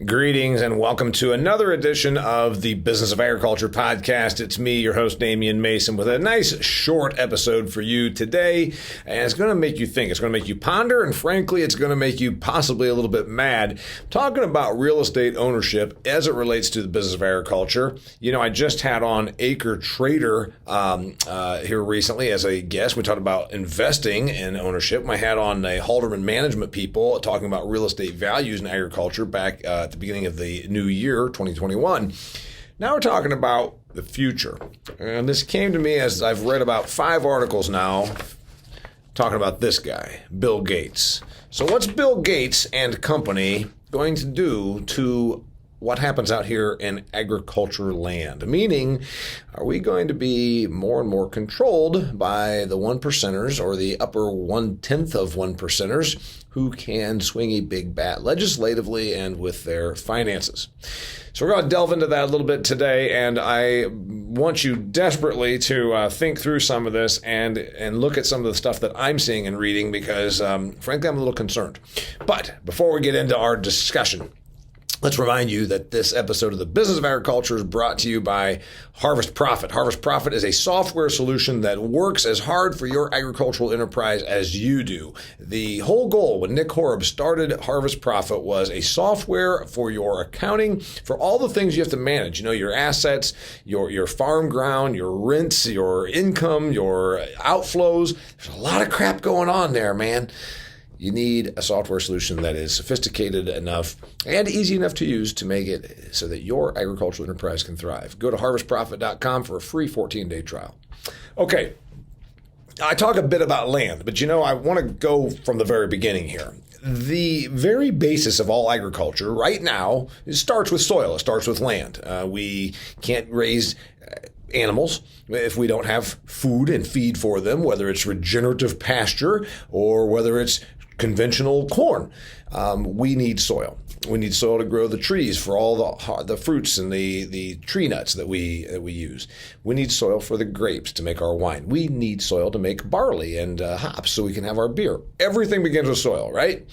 Greetings and welcome to another edition of the Business of Agriculture podcast. It's me, your host, Damian Mason, with a nice short episode for you today. And it's going to make you think. It's going to make you ponder. And frankly, it's going to make you possibly a little bit mad. Talking about real estate ownership as it relates to the business of agriculture. You know, I just had on Acre Trader here recently as a guest. We talked about investing in ownership. I had on a Halderman Management people talking about real estate values in agriculture back at the beginning of the new year, 2021. Now we're talking about the future. And this came to me as I've read about 5 articles now talking about this guy, Bill Gates. So what's Bill Gates and company going to do to what happens out here in agriculture land? Meaning, are we going to be more and more controlled by the 1%ers or the upper 1/10 of 1%ers who can swing a big bat legislatively and with their finances? So we're going to delve into that a little bit today, and I want you desperately to think through some of this and look at some of the stuff that I'm seeing and reading because, frankly, I'm a little concerned. But before we get into our discussion, let's remind you that this episode of the Business of Agriculture is brought to you by Harvest Profit. Harvest Profit is a software solution that works as hard for your agricultural enterprise as you do. The whole goal when Nick Horeb started Harvest Profit was a software for your accounting, for all the things you have to manage. You know, your assets, your farm ground, your rents, your income, your outflows. There's a lot of crap going on there, man. You need a software solution that is sophisticated enough and easy enough to use to make it so that your agricultural enterprise can thrive. Go to harvestprofit.com for a free 14-day trial. Okay, I talk a bit about land, but I want to go from the very beginning here. The very basis of all agriculture right now, it starts with soil. It starts with land. We can't raise animals if we don't have food and feed for them, whether it's regenerative pasture or whether it's conventional corn. We need soil. We need soil to grow the trees for all the fruits and the tree nuts that we use. We need soil for the grapes to make our wine. We need soil to make barley and hops so we can have our beer. Everything begins with soil, right?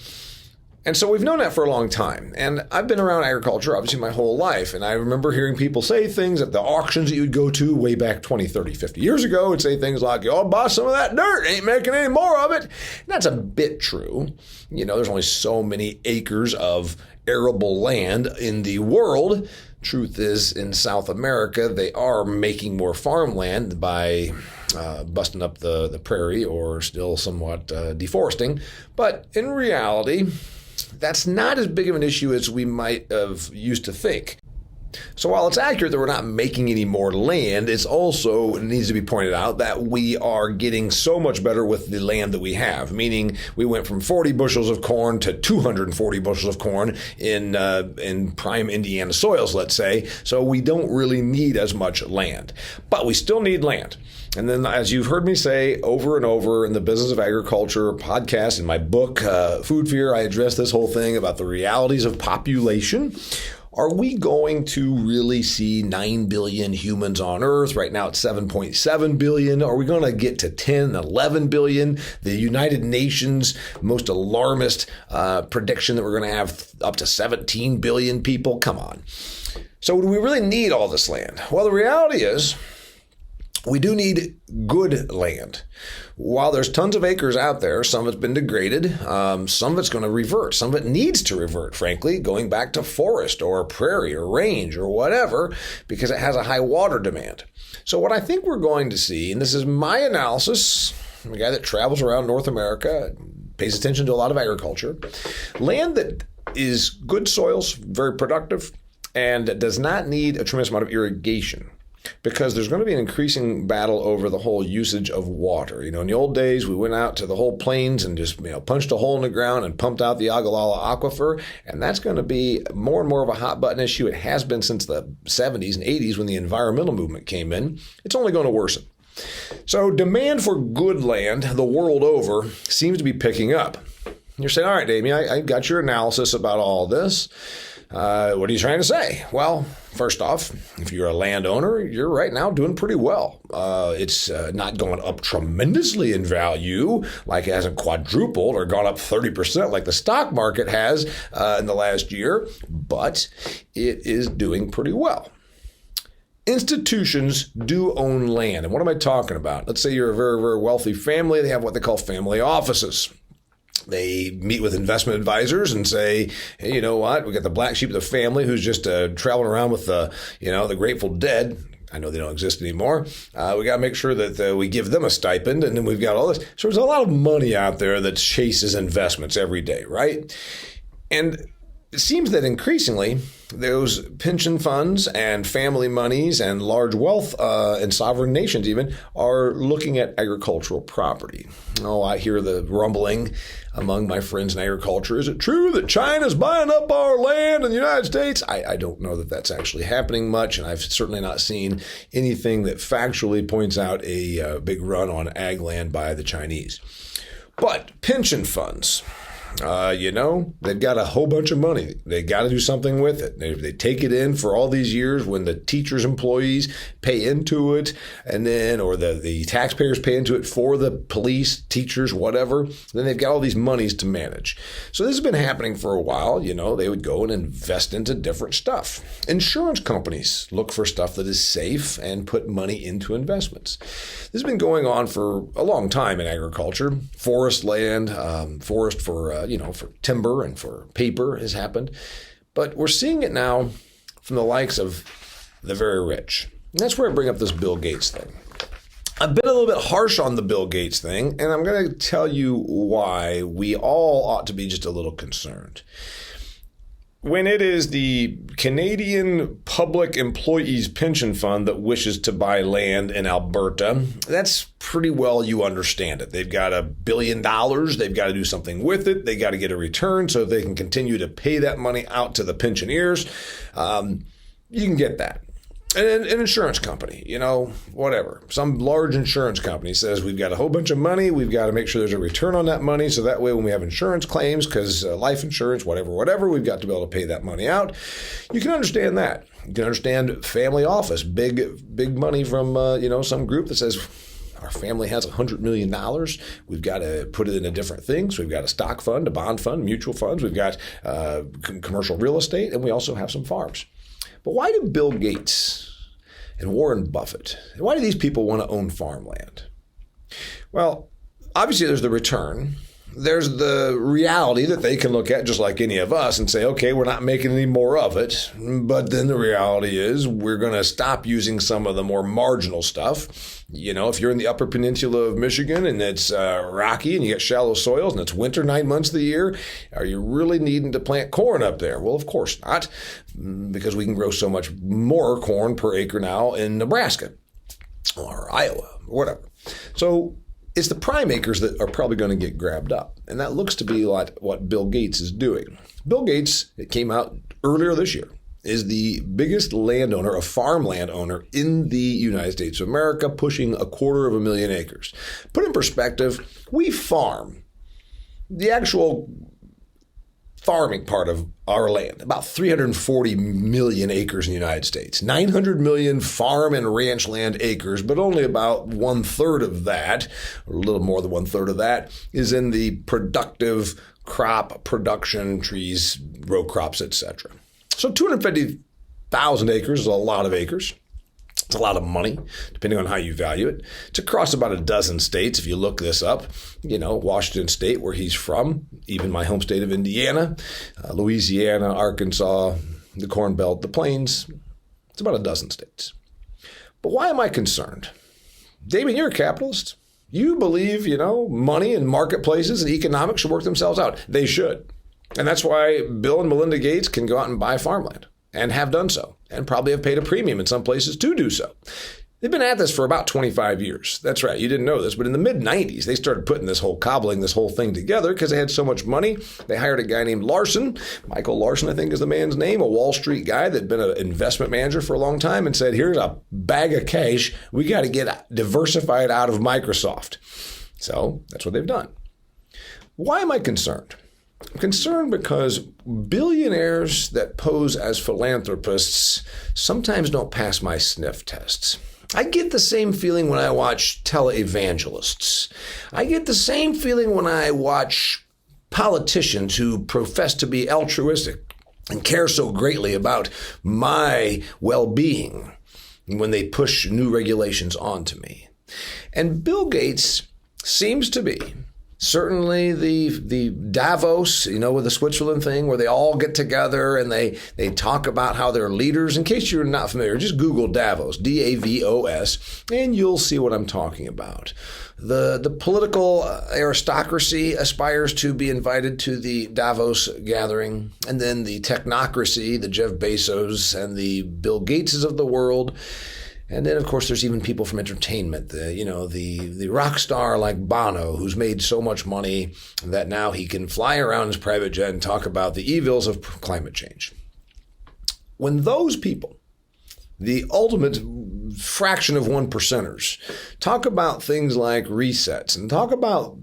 And so we've known that for a long time. And I've been around agriculture, obviously, my whole life. And I remember hearing people say things at the auctions that you'd go to way back 20, 30, 50 years ago would say things like, "Oh, boss, some of that dirt, ain't making any more of it." And that's a bit true. There's only so many acres of arable land in the world. Truth is, in South America, they are making more farmland by busting up the prairie or still somewhat deforesting. But in reality, that's not as big of an issue as we might have used to think. So while it's accurate that we're not making any more land, it needs to be pointed out that we are getting so much better with the land that we have, meaning we went from 40 bushels of corn to 240 bushels of corn in prime Indiana soils, let's say. So we don't really need as much land, but we still need land. And then, as you've heard me say over and over in the Business of Agriculture podcast, in my book, Food Fear, I address this whole thing about the realities of population. Are we going to really see 9 billion humans on Earth? Right now it's 7.7 billion. Are we going to get to 10, 11 billion? The United Nations most alarmist prediction that we're going to have up to 17 billion people? Come on. So do we really need all this land? Well, the reality is, we do need good land. While there's tons of acres out there, some of it's been degraded, some of it's going to revert. Some of it needs to revert, frankly, going back to forest or prairie or range or whatever, because it has a high water demand. So what I think we're going to see, and this is my analysis, I'm a guy that travels around North America, pays attention to a lot of agriculture, land that is good soils, very productive, and does not need a tremendous amount of irrigation. Because there's going to be an increasing battle over the whole usage of water. In the old days, we went out to the whole plains and just punched a hole in the ground and pumped out the Ogallala Aquifer, and that's going to be more and more of a hot button issue. It has been since the 70s and 80s when the environmental movement came in. It's only going to worsen. So demand for good land the world over seems to be picking up. You're saying, all right, Damian, I got your analysis about all this. What are you trying to say? Well, first off, if you're a landowner, you're right now doing pretty well. It's not going up tremendously in value, like it hasn't quadrupled or gone up 30% like the stock market has in the last year, but it is doing pretty well. Institutions do own land. And what am I talking about? Let's say you're a very, very wealthy family. They have what they call family offices. They meet with investment advisors and say, hey, you know what? We got the black sheep of the family who's just traveling around with the Grateful Dead. I know they don't exist anymore. We got to make sure that we give them a stipend, and then we've got all this. So there's a lot of money out there that chases investments every day, right? And it seems that increasingly those pension funds and family monies and large wealth and sovereign nations even are looking at agricultural property. Oh, I hear the rumbling among my friends in agriculture. Is it true that China's buying up our land in the United States? I don't know that that's actually happening much, and I've certainly not seen anything that factually points out a big run on ag land by the Chinese. But pension funds, they've got a whole bunch of money. They got to do something with it. They take it in for all these years when the teachers' employees pay into it, and then, or the taxpayers pay into it for the police, teachers, whatever. Then they've got all these monies to manage. So this has been happening for a while. They would go and invest into different stuff. Insurance companies look for stuff that is safe and put money into investments. This has been going on for a long time in agriculture. Forest land, forest for timber and for paper has happened. But we're seeing it now from the likes of the very rich. And that's where I bring up this Bill Gates thing. I've been a little bit harsh on the Bill Gates thing, and I'm going to tell you why we all ought to be just a little concerned. When it is the Canadian Public Employees Pension Fund that wishes to buy land in Alberta, that's pretty well you understand it. They've got $1 billion. They've got to do something with it. They got to get a return so they can continue to pay that money out to the pensioners. You can get that. And an insurance company, whatever. Some large insurance company says we've got a whole bunch of money. We've got to make sure there's a return on that money. So that way when we have insurance claims, because life insurance, whatever, we've got to be able to pay that money out. You can understand that. You can understand family office, big money from, some group that says, our family has $100 million. We've got to put it into different things. We've got a stock fund, a bond fund, mutual funds. We've got commercial real estate, and we also have some farms. But why do Bill Gates and Warren Buffett, why do these people want to own farmland? Well, obviously there's the return. There's the reality that they can look at just like any of us and say, okay, we're not making any more of it. But then the reality is we're going to stop using some of the more marginal stuff. If you're in the Upper Peninsula of Michigan and it's rocky and you get shallow soils and it's winter 9 months of the year, are you really needing to plant corn up there? Well, of course not, because we can grow so much more corn per acre now in Nebraska or Iowa or whatever. So it's the prime acres that are probably going to get grabbed up. And that looks to be like what Bill Gates is doing. Bill Gates, it came out earlier this year, is the biggest landowner, a farmland owner in the United States of America, pushing 250,000 acres. Put in perspective, we farm the actual farming part of our land, about 340 million acres in the United States, 900 million farm and ranch land acres, but only about 1/3 of that, or a little more than 1/3 of that, is in the productive crop production, trees, row crops, etc. So 250,000 acres is a lot of acres. It's a lot of money, depending on how you value it. It's across about a dozen states. If you look this up, Washington State, where he's from, even my home state of Indiana, Louisiana, Arkansas, the Corn Belt, the Plains. It's about a dozen states. But why am I concerned? Damian, you're a capitalist. You believe, money and marketplaces and economics should work themselves out. They should. And that's why Bill and Melinda Gates can go out and buy farmland and have done so, and probably have paid a premium in some places to do so. They've been at this for about 25 years. That's right, you didn't know this, but in the mid-90s, they started cobbling this whole thing together because they had so much money. They hired a guy named Larson, Michael Larson, I think is the man's name, a Wall Street guy that'd been an investment manager for a long time, and said, here's a bag of cash. We got to get diversified out of Microsoft. So that's what they've done. Why am I concerned? I'm concerned because billionaires that pose as philanthropists sometimes don't pass my sniff tests. I get the same feeling when I watch televangelists. I get the same feeling when I watch politicians who profess to be altruistic and care so greatly about my well-being when they push new regulations onto me. And Bill Gates seems to be certainly the Davos, with the Switzerland thing where they all get together and they talk about how they're leaders. In case you're not familiar, just Google Davos, Davos, and you'll see what I'm talking about. The political aristocracy aspires to be invited to the Davos gathering, and then the technocracy, the Jeff Bezos and the Bill Gateses of the world. And then, of course, there's even people from entertainment, the rock star like Bono, who's made so much money that now he can fly around his private jet and talk about the evils of climate change. When those people, the ultimate fraction of 1%ers, talk about things like resets and talk about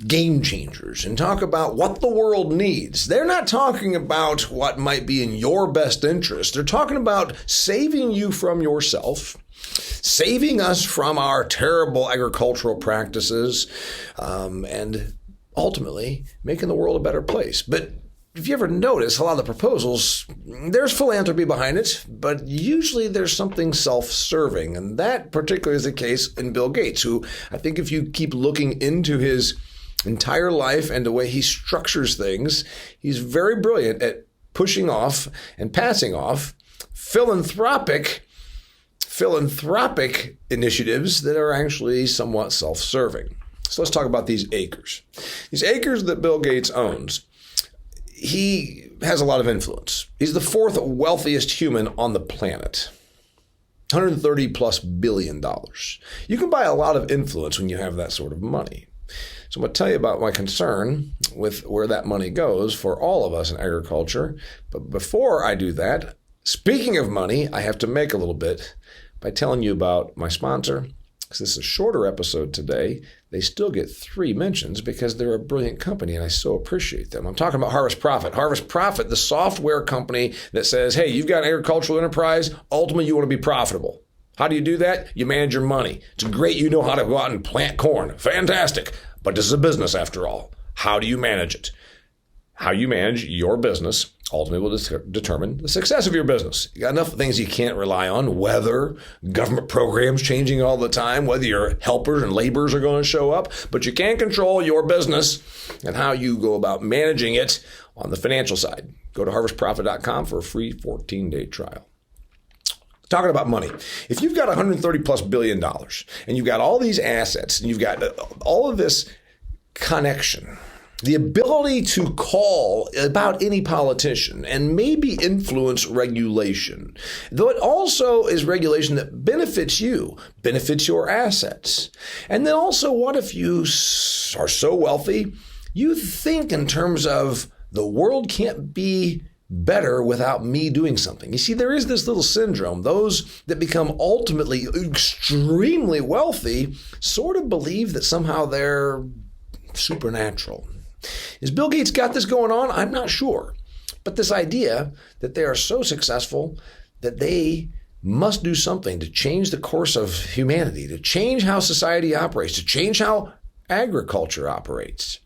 game changers and talk about what the world needs, they're not talking about what might be in your best interest. They're talking about saving you from yourself, saving us from our terrible agricultural practices, and ultimately making the world a better place. But if you ever notice, a lot of the proposals, there's philanthropy behind it, but usually there's something self-serving. And that particularly is the case in Bill Gates, who I think if you keep looking into his entire life and the way he structures things, he's very brilliant at pushing off and passing off philanthropic initiatives that are actually somewhat self-serving. So let's talk about these acres. These acres that Bill Gates owns. He has a lot of influence. He's the fourth wealthiest human on the planet. $130+ billion. You can buy a lot of influence when you have that sort of money. So I'm going to tell you about my concern with where that money goes for all of us in agriculture. But before I do that, speaking of money, I have to make a little bit by telling you about my sponsor. Because this is a shorter episode today, they still get 3 mentions because they're a brilliant company and I so appreciate them. I'm talking about Harvest Profit. Harvest Profit, the software company that says, hey, you've got an agricultural enterprise, ultimately you want to be profitable. How do you do that? You manage your money. It's great you know how to go out and plant corn. Fantastic. But this is a business after all. How do you manage it? How you manage your business ultimately will determine the success of your business. You got enough things you can't rely on, weather, government programs changing all the time, whether your helpers and laborers are going to show up, but you can control your business and how you go about managing it on the financial side. Go to harvestprofit.com for a free 14-day trial. Talking about money. If you've got $130+ billion and you've got all these assets and you've got all of this connection, the ability to call about any politician and maybe influence regulation, though it also is regulation that benefits you, benefits your assets. And then also, what if you are so wealthy, you think in terms of the world can't be better without me doing something. You see, there is this little syndrome. Those that become ultimately extremely wealthy sort of believe that somehow they're supernatural. Is Bill Gates got this going on? I'm not sure. But this idea that they are so successful that they must do something to change the course of humanity, to change how society operates, to change how agriculture operates.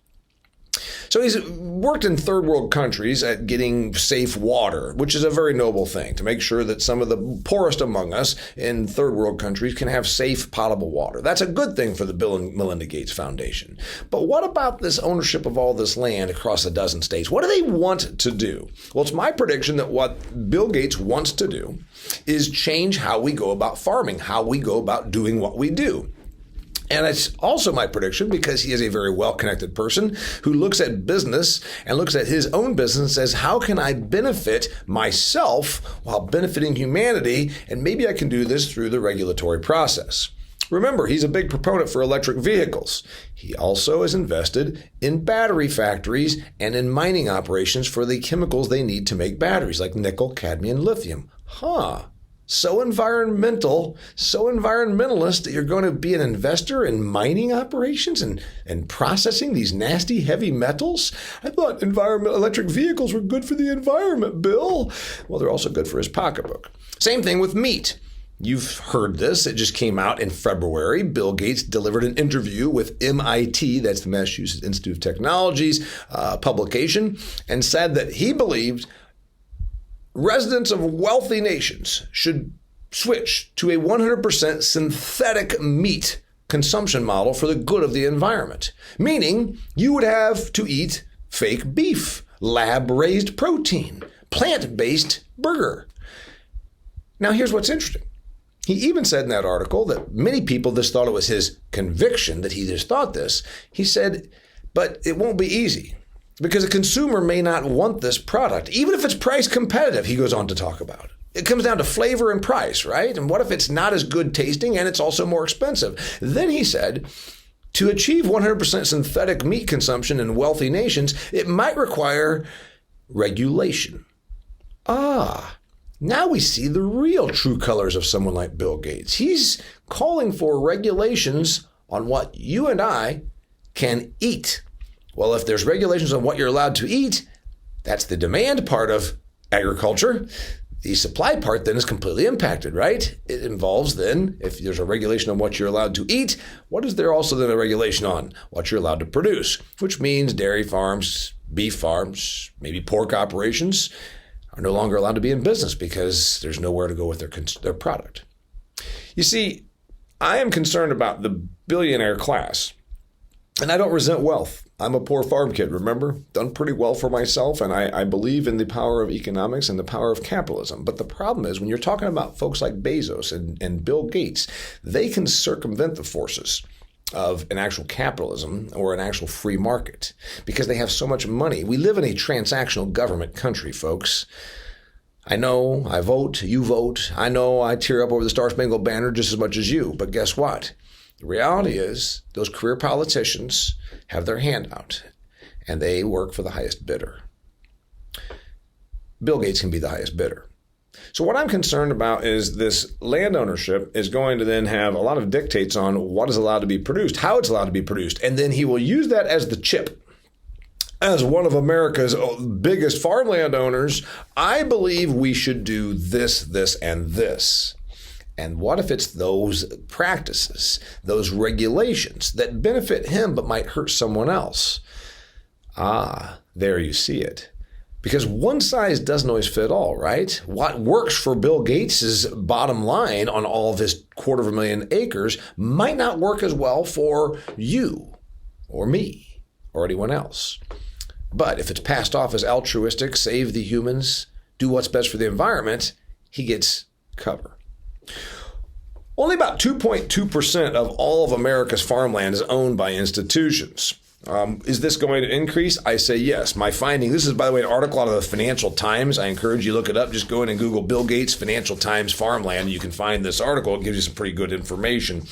So he's worked in third world countries at getting safe water, which is a very noble thing, to make sure that some of the poorest among us in third world countries can have safe, potable water. That's a good thing for the Bill and Melinda Gates Foundation. But what about this ownership of all this land across a dozen states? What do they want to do? Well, it's my prediction that what Bill Gates wants to do is change how we go about farming, how we go about doing what we do. And it's also my prediction, because he is a very well-connected person who looks at business and looks at his own business and says, how can I benefit myself while benefiting humanity? And maybe I can do this through the regulatory process. Remember, he's a big proponent for electric vehicles. He also is invested in battery factories and in mining operations for the chemicals they need to make batteries, like nickel, cadmium, lithium. so environmentalist that you're going to be an investor in mining operations and processing these nasty heavy metals? I thought electric vehicles were good for the environment, Bill. Well, they're also good for his pocketbook. Same thing with meat. You've heard this. It just came out in February. Bill Gates delivered an interview with MIT, that's the Massachusetts Institute of Technology's publication, and said that he believed residents of wealthy nations should switch to a 100% synthetic meat consumption model for the good of the environment. Meaning you would have to eat fake beef, lab-raised protein, plant-based burger. Now here's what's interesting. He even said in that article that many people just thought it was his conviction that he just thought this. He said, but it won't be easy, because a consumer may not want this product, even if it's price competitive, he goes on to talk about. It comes down to flavor and price, right? And what if it's not as good tasting and it's also more expensive? Then he said, to achieve 100% synthetic meat consumption in wealthy nations, it might require regulation. Now we see the real true colors of someone like Bill Gates. He's calling for regulations on what you and I can eat. Well, if there's regulations on what you're allowed to eat, that's the demand part of agriculture. The supply part then is completely impacted, right? It involves then, if there's a regulation on what you're allowed to eat, what is there also then a regulation on what you're allowed to produce? Which means dairy farms, beef farms, maybe pork operations are no longer allowed to be in business because there's nowhere to go with their product. You see, I am concerned about the billionaire class, and I don't resent wealth. I'm a poor farm kid, remember? Done pretty well for myself, and I believe in the power of economics and the power of capitalism. But the problem is when you're talking about folks like Bezos and Bill Gates, they can circumvent the forces of an actual capitalism or an actual free market because they have so much money. We live in a transactional government country, folks. I know I vote, you vote. I know I tear up over the Star Spangled Banner just as much as you. But guess what? The reality is those career politicians have their hand out and they work for the highest bidder. Bill Gates can be the highest bidder. So what I'm concerned about is this land ownership is going to then have a lot of dictates on what is allowed to be produced, how it's allowed to be produced, and then he will use that as the chip. As one of America's biggest farmland owners, I believe we should do this, this, and this. And what if it's those practices, those regulations that benefit him but might hurt someone else? There you see it. Because one size doesn't always fit all, right? What works for Bill Gates' bottom line on all of his 250,000 acres might not work as well for you or me or anyone else. But if it's passed off as altruistic, save the humans, do what's best for the environment, he gets cover. Only about 2.2% of all of America's farmland is owned by institutions. Is this going to increase? I say yes. My finding, this is, by the way, an article out of the Financial Times. I encourage you to look it up. Just go in and Google Bill Gates, Financial Times, farmland. You can find this article. It gives you some pretty good information.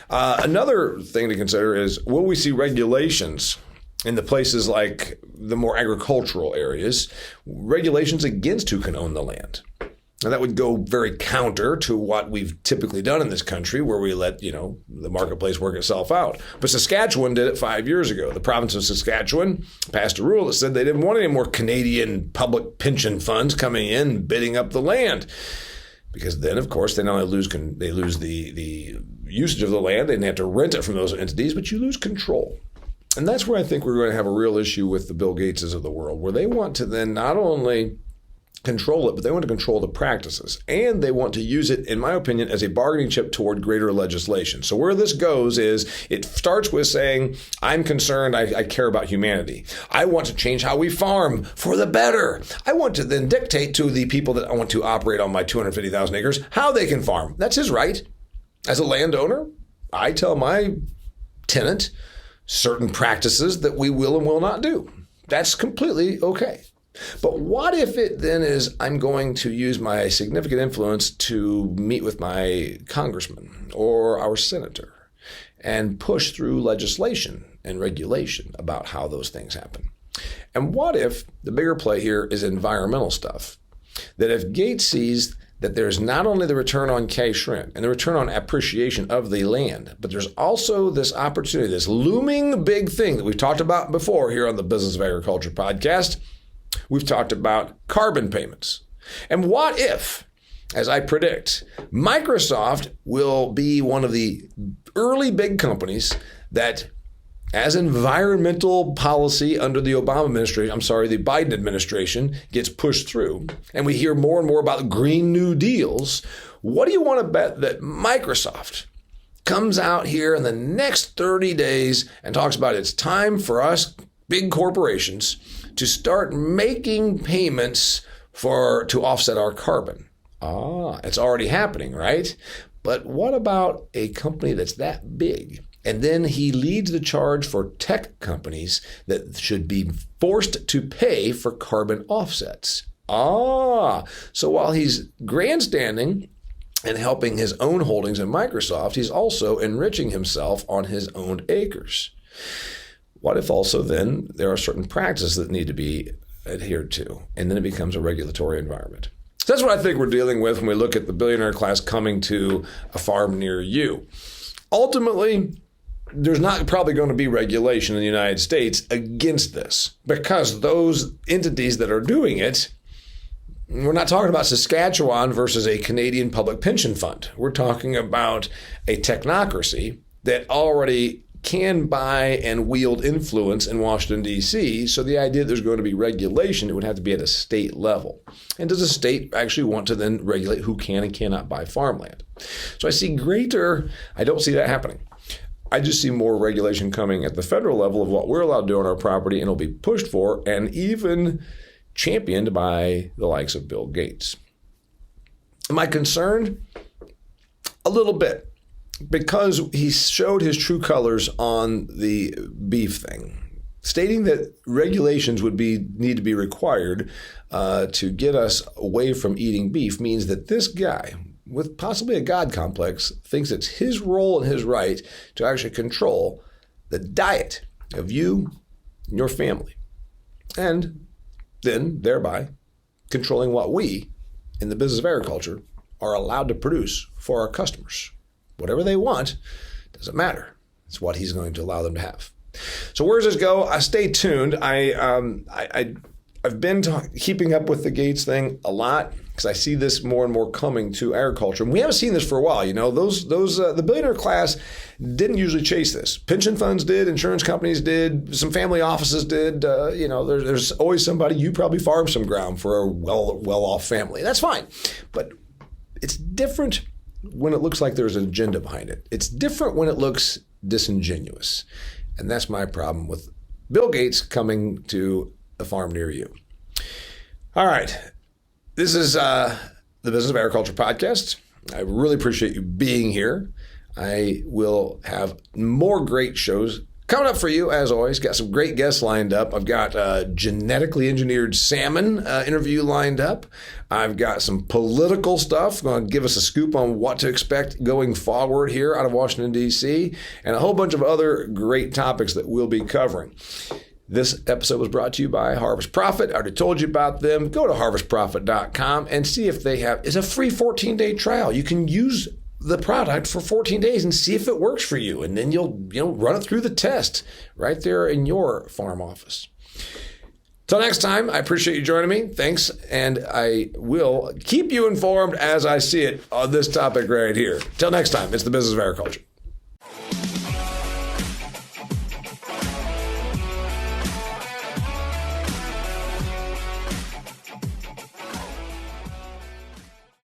Another thing to consider is, will we see regulations in the places like the more agricultural areas, regulations against who can own the land? Now, that would go very counter to what we've typically done in this country, where we let, the marketplace work itself out. But Saskatchewan did it 5 years ago. The province of Saskatchewan passed a rule that said they didn't want any more Canadian public pension funds coming in bidding up the land. Because then, of course, they not only lose the usage of the land, they didn't have to rent it from those entities, but you lose control. And that's where I think we're going to have a real issue with the Bill Gateses of the world, where they want to then not only control it, but they want to control the practices. And they want to use it, in my opinion, as a bargaining chip toward greater legislation. So where this goes is it starts with saying, I'm concerned, I care about humanity. I want to change how we farm for the better. I want to then dictate to the people that I want to operate on my 250,000 acres how they can farm. That's his right. As a landowner, I tell my tenant certain practices that we will and will not do. That's completely okay. But what if it then is, I'm going to use my significant influence to meet with my congressman or our senator and push through legislation and regulation about how those things happen? And what if the bigger play here is environmental stuff? That if Gates sees that there's not only the return on cash rent and the return on appreciation of the land, but there's also this opportunity, this looming big thing that we've talked about before here on the Business of Agriculture podcast. We've talked about carbon payments. And what if, as I predict, Microsoft will be one of the early big companies that, as environmental policy under the the Biden administration gets pushed through, and we hear more and more about Green New Deals, what do you want to bet that Microsoft comes out here in the next 30 days and talks about it's time for us big corporations to start making payments to offset our carbon? It's already happening, right? But what about a company that's that big? And then he leads the charge for tech companies that should be forced to pay for carbon offsets. So while he's grandstanding and helping his own holdings in Microsoft, he's also enriching himself on his own acres. What if also then there are certain practices that need to be adhered to, and then it becomes a regulatory environment? So that's what I think we're dealing with when we look at the billionaire class coming to a farm near you. Ultimately, there's not probably going to be regulation in the United States against this, because those entities that are doing it, we're not talking about Saskatchewan versus a Canadian public pension fund. We're talking about a technocracy that already can buy and wield influence in Washington, D.C. So the idea that there's going to be regulation, it would have to be at a state level. And does a state actually want to then regulate who can and cannot buy farmland? So I don't see that happening. I just see more regulation coming at the federal level of what we're allowed to do on our property, and it'll be pushed for and even championed by the likes of Bill Gates. Am I concerned? A little bit, because he showed his true colors on the beef thing, stating that regulations would need to be required to get us away from eating beef means that this guy, with possibly a God complex, thinks it's his role and his right to actually control the diet of you and your family, and then thereby controlling what we in the business of agriculture are allowed to produce for our customers. Whatever they want, doesn't matter. It's what he's going to allow them to have. So where does this go? Stay tuned. I've been keeping up with the Gates thing a lot because I see this more and more coming to agriculture. And we haven't seen this for a while. You know, the billionaire class didn't usually chase this. Pension funds did, insurance companies did, some family offices did. There's always somebody. You probably farm some ground for a well-off family. That's fine. But it's different when it looks like there's an agenda behind it. It's different when it looks disingenuous. And that's my problem with Bill Gates coming to a farm near you. All right. This is the Business of Agriculture podcast. I really appreciate you being here. I will have more great shows coming up for you, as always. Got some great guests lined up. I've got a genetically engineered salmon interview lined up. I've got some political stuff, going to give us a scoop on what to expect going forward here out of Washington, D.C., and a whole bunch of other great topics that we'll be covering. This episode was brought to you by Harvest Profit. I already told you about them. Go to harvestprofit.com and see if they have, it's a free 14-day trial. You can use the product for 14 days and see if it works for you. And then you'll run it through the test right there in your farm office. Till next time, I appreciate you joining me. Thanks. And I will keep you informed as I see it on this topic right here. Till next time, it's the Business of Agriculture.